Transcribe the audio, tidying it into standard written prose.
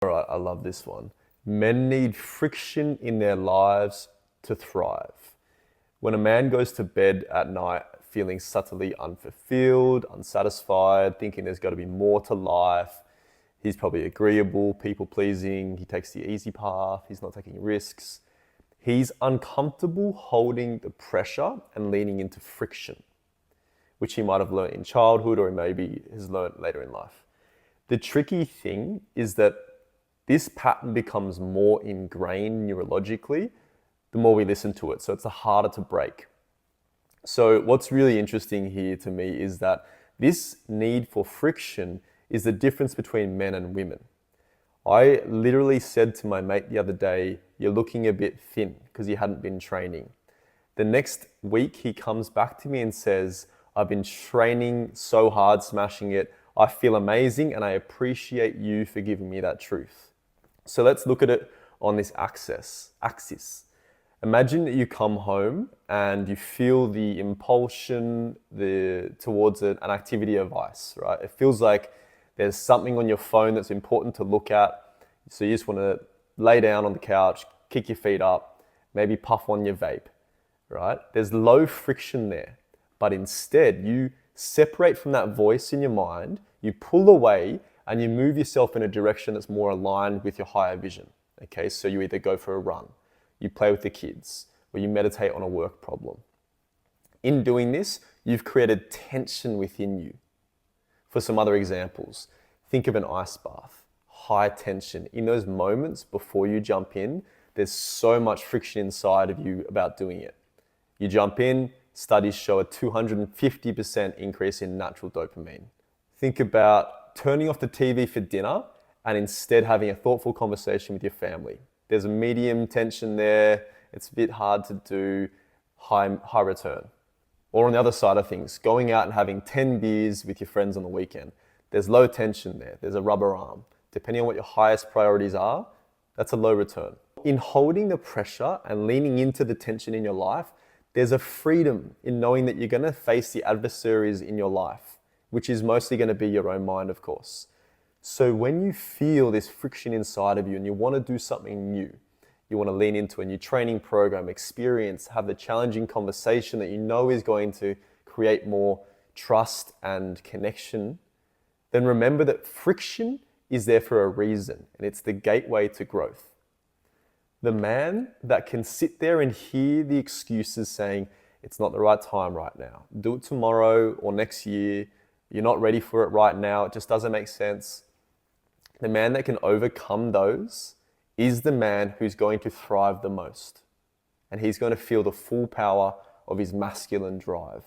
All right, I love this one. Men need friction in their lives to thrive. When a man goes to bed at night feeling subtly unfulfilled, unsatisfied, thinking there's got to be more to life, he's probably agreeable, people pleasing, he takes the easy path, he's not taking risks. He's uncomfortable holding the pressure and leaning into friction, which he might have learned in childhood or maybe has learned later in life. The tricky thing is that this pattern becomes more ingrained neurologically the more we listen to it. So it's harder to break. So what's really interesting here to me is that this need for friction is the difference between men and women. I literally said to my mate the other day, "You're looking a bit thin," because he hadn't been training. The next week he comes back to me and says, "I've been training so hard, smashing it. I feel amazing and I appreciate you for giving me that truth." So let's look at it on this axis. Imagine that you come home and you feel the impulsion towards an activity of vice, right? It feels like there's something on your phone that's important to look at. So you just want to lay down on the couch, kick your feet up, maybe puff on your vape, right? There's low friction there, but instead you separate from that voice in your mind, you pull away and you move yourself in a direction that's more aligned with your higher vision. Okay, so you either go for a run, you play with the kids, or you meditate on a work problem. In doing this, you've created tension within you. For some other examples, think of an ice bath, high tension. In those moments before you jump in, there's so much friction inside of you about doing it. You jump in, studies show a 250% increase in natural dopamine. Think about turning off the TV for dinner and instead having a thoughtful conversation with your family. There's a medium tension there. It's a bit hard to do, high return. Or on the other side of things, going out and having 10 beers with your friends on the weekend. There's low tension there. There's a rubber arm. Depending on what your highest priorities are, that's a low return. In holding the pressure and leaning into the tension in your life, there's a freedom in knowing that you're going to face the adversaries in your life, which is mostly going to be your own mind, of course. So when you feel this friction inside of you and you want to do something new, you want to lean into a new training program, experience, have the challenging conversation that you know is going to create more trust and connection, then remember that friction is there for a reason, and it's the gateway to growth. The man that can sit there and hear the excuses saying, "It's not the right time right now, do it tomorrow or next year, you're not ready for it right now, it just doesn't make sense." The man that can overcome those is the man who's going to thrive the most. And he's going to feel the full power of his masculine drive.